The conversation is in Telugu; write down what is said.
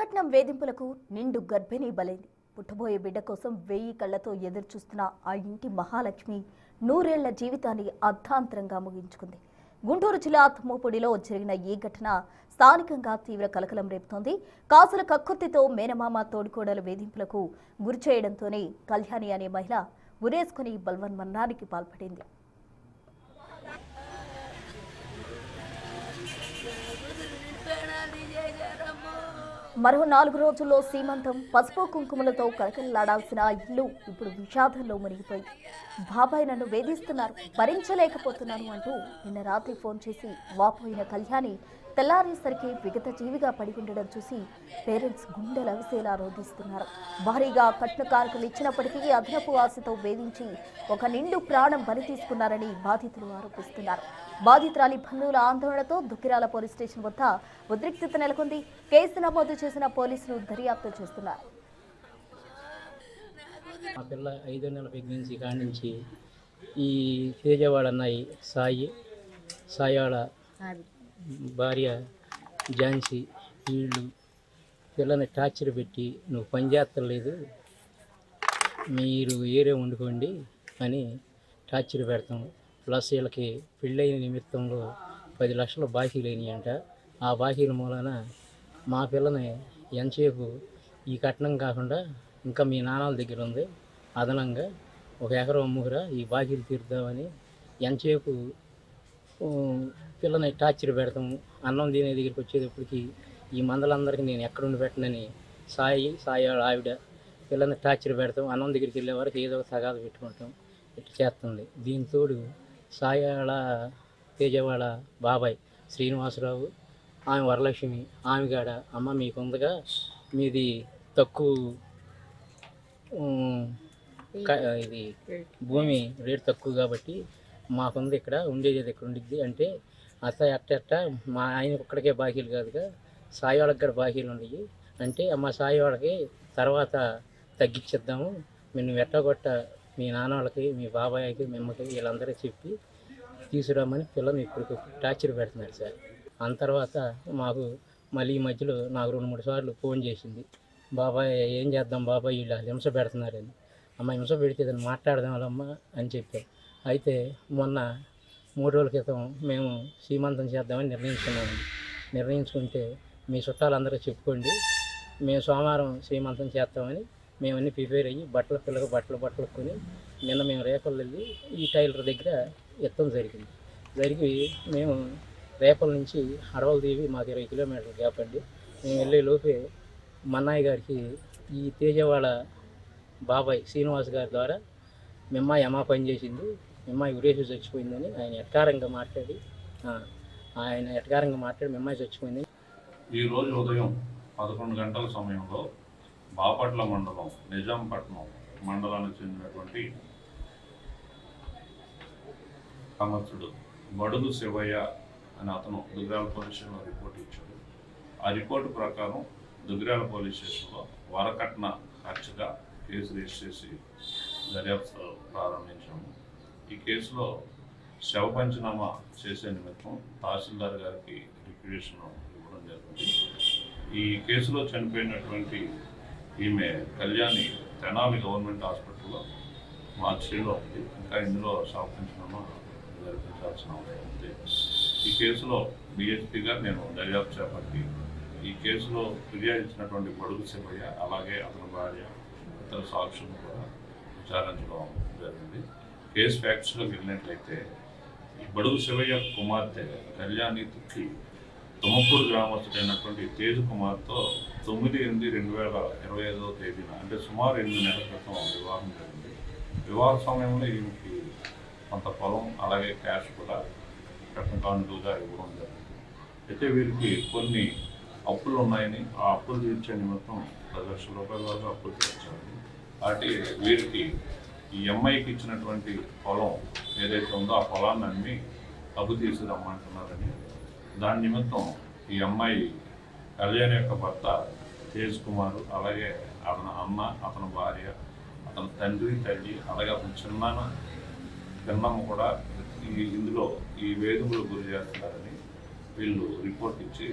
వరకట్నం వేధింపులకు నిండు గర్భిణీ బలైంది. పుట్టబోయే బిడ్డ కోసం 1000 కళ్లతో ఎదురుచూస్తున్న ఆ ఇంటి మహాలక్ష్మి నూరేళ్ల జీవితాన్ని అర్ధాంతరంగా ముగించుకుంది. గుంటూరు జిల్లా తుమ్మపూడిలో జరిగిన ఈ ఘటన స్థానికంగా తీవ్ర కలకలం రేపుతోంది. కాసుల కక్కుర్తితో మేనమామ తోడికోడల వేధింపులకు గురి చేయడంతోనే కళ్యాణి అనే మహిళ ఉరేసుకుని బల్వన్మరణానికి పాల్పడింది. మరో 4 రోజుల్లో సీమంతం, పసుపు కుంకుమలతో కలకలలాడాల్సిన ఇల్లు ఇప్పుడు విషాదంలో మునిగిపోయింది. బాబాయ్ నన్ను వేధిస్తున్నారు, భరించలేకపోతున్నాను అంటూ నిన్న రాత్రి ఫోన్ చేసి వాపోయిన కళ్యాణి తెల్లారేసరికి విగత జీవిగా పడి ఉండడం చూసి పేరెంట్స్ గుండెలవిసేలా రోధిస్తున్నారు. భారీగా కట్న కానుకలు ఇచ్చినప్పటికీ అదనపు ఆశతో వేధించి ఒక నిండు ప్రాణం బలి తీసుకున్నారని బాధితులు ఆరోపిస్తున్నారు. బాధితురాలి బంధువుల ఆందోళనతో దుగ్గిరాల పోలీస్ స్టేషన్ వద్ద ఉద్రిక్తత నెలకొంది. కేసు నమోదు చేసిన పోలీసులు దర్యాప్తు చేస్తున్నారు. మా పిల్ల 5వ నెల ప్రెగ్నెన్సీ కాడి నుంచి ఈ తేజవాడ అన్నాయి సాయాళ భార్య ఝాన్సీ వీళ్ళు పిల్లని టార్చర్ పెట్టి నువ్వు పని చేస్తలేదు, మీరు ఏరే వండుకోండి అని టార్చర్ పెడతాం. ప్లస్ వీళ్ళకి పెళ్ళైన నిమిత్తంలో 10 లక్షల బాకీలు అయినాయంట. ఆ బాకీల మూలన మా పిల్లని ఎంతసేపు ఈ కట్నం కాకుండా ఇంకా మీ నాన్నల దగ్గర ఉంది, అదనంగా 1 ఎకరం అమ్ముకురా ఈ బాకీలు తీరుద్దామని ఎంతసేపు పిల్లని టార్చర్ పెడతాము. అన్నం తినే దగ్గరికి వచ్చేటప్పటికి ఈ మందలందరికీ నేను ఎక్కడుండి పెట్టనని సాయాళ్ళ ఆవిడ పిల్లని టార్చర్ పెడతాం. అన్నం దగ్గరికి వెళ్ళే వరకు ఏదో ఒక తగాదు పెట్టుకుంటాం, ఇట్లా చేస్తుంది. దీనితోడు సాయాళ్ళ తేజవాడ బాబాయ్ శ్రీనివాసరావు, ఆమె వరలక్ష్మి, ఆమె కాడ అమ్మ మీకు ఉందిగా, మీది తక్కువ ఇది భూమి రేటు తక్కువ కాబట్టి మాకుంది, ఇక్కడ ఉండేది ఇక్కడ ఉండిద్ది అంటే అట్ట మా ఆయన ఒక్కడికే బాకీలు కాదుగా సాయివాళ్ళకి కూడా బాకీలు ఉన్నాయి అంటే అమ్మ సాయివాళ్ళకి తర్వాత తగ్గించేద్దాము, మేము ఎట్టగొట్ట మీ నాన్న వాళ్ళకి మీ బాబాయ్కి మిమ్మకి వీళ్ళందరికీ చెప్పి తీసుకురామని పిల్లలు ఇప్పుడు టార్చర్ పెడుతున్నారు సార్. అంత తర్వాత మాకు మళ్ళీ ఈ మధ్యలో నాకు 2-3 సార్లు ఫోన్ చేసింది, బాబాయ్ ఏం చేద్దాం బాబాయ్ వీళ్ళు హింస పెడుతున్నారని. అమ్మ హింస పెడితే దాన్ని మాట్లాడదామమ్మా అని చెప్పాం. అయితే మొన్న 3 రోజుల క్రితం మేము సీమంతం చేద్దామని నిర్ణయించుకుంటే మీ చుట్టాలందరూ చెప్పుకోండి, మేము సోమవారం సీమంతం చేస్తామని మేమన్నీ ప్రిపేర్ అయ్యి పిల్లలకు బట్టలు కొని నిన్న మేము రేపలు వెళ్ళి ఈ టైలర్ దగ్గర ఎత్తడం జరిగి మేము రేపల నుంచి అడవల దేవి మాకు 20 కిలోమీటర్లు గ్యాప్ అండి. మేము వెళ్ళే లోపే మన్నాయి గారికి ఈ తేజవాడ బాబాయ్ శ్రీనివాస్ గారి ద్వారా మిమ్మాయి అమ్మ పని చేసింది, మిమ్మాయి ఉరేసి చచ్చిపోయిందని ఆయన ఎట్కారంగా మాట్లాడి మిమ్మాయి చచ్చిపోయింది. ఈరోజు ఉదయం 11 గంటల సమయంలో బాపట్ల మండలం నిజాంపట్నం మండలానికి చెందినటువంటి కామర్సుడు బడుగు శివయ్య అని అతను దుగ్గిరాల పోలీస్ స్టేషన్లో రిపోర్ట్ ఇచ్చాడు. ఆ రిపోర్టు ప్రకారం దుగ్గిరాల పోలీస్ స్టేషన్లో వరకట్న ఖర్చుగా కేసు రిజిస్టర్ చేసి దర్యాప్తు ప్రారంభించాము. ఈ కేసులో శవ పంచనామా చేసే నిమిత్తం తహసీల్దార్ గారికి రిక్వెషన్ ఇవ్వడం జరిగింది. ఈ కేసులో చనిపోయినటువంటి ఈమె కళ్యాణి తెనాలి గవర్నమెంట్ హాస్పిటల్లో మార్చిలో ఉంది. ఇంకా ఇందులో శవ పంచనామా జరిపించాల్సిన అవసరం ఉంది. ఈ కేసులో డిఎస్పీ గారు నేను దర్యాప్తు చేపట్టి ఈ కేసులో ఫిర్యాదు ఇచ్చినటువంటి బడుగు శివయ్య అలాగే అతని భార్య ఇతర సాక్షులను కూడా విచారించడం జరిగింది. కేసు ఫ్యాక్ట్స్లోకి వెళ్ళినట్లయితే ఈ బడుగు శివయ్య కుమార్తె కళ్యాణి తుక్కి తుమ్మపూడి గ్రామస్తుడైనటువంటి తేజ్ కుమార్తో 9/8/2025 తేదీన అంటే సుమారు 8 నెలల క్రితం వివాహం జరిగింది. వివాహ సమయంలో ఈమెకి కొంత పొలం అలాగే క్యాష్ కూడా కట్న కానుకలుగా ఇవ్వడం జరిగింది. అయితే వీరికి కొన్ని అప్పులు ఉన్నాయని ఆ అప్పులు తీర్చే నిమిత్తం 10 లక్షల రూపాయల వరకు అప్పులు తీర్చాలని కాబట్టి వీరికి ఈ అమ్మాయికి ఇచ్చినటువంటి పొలం ఏదైతే ఉందో ఆ పొలాన్ని అమ్మి అప్పు తీసుకురమ్మంటున్నారని దాని నిమిత్తం ఈ అమ్మాయి కళ్యాణి యొక్క భర్త తేజ్ కుమార్ అలాగే అతని అమ్మ అతని భార్య అతని తండ్రి తల్లి అలాగే అతని చిన్నమ్మ కూడా ఇందులో ఈ వేధింపులకు గురి చేస్తున్నారని వీళ్ళు రిపోర్ట్ ఇచ్చి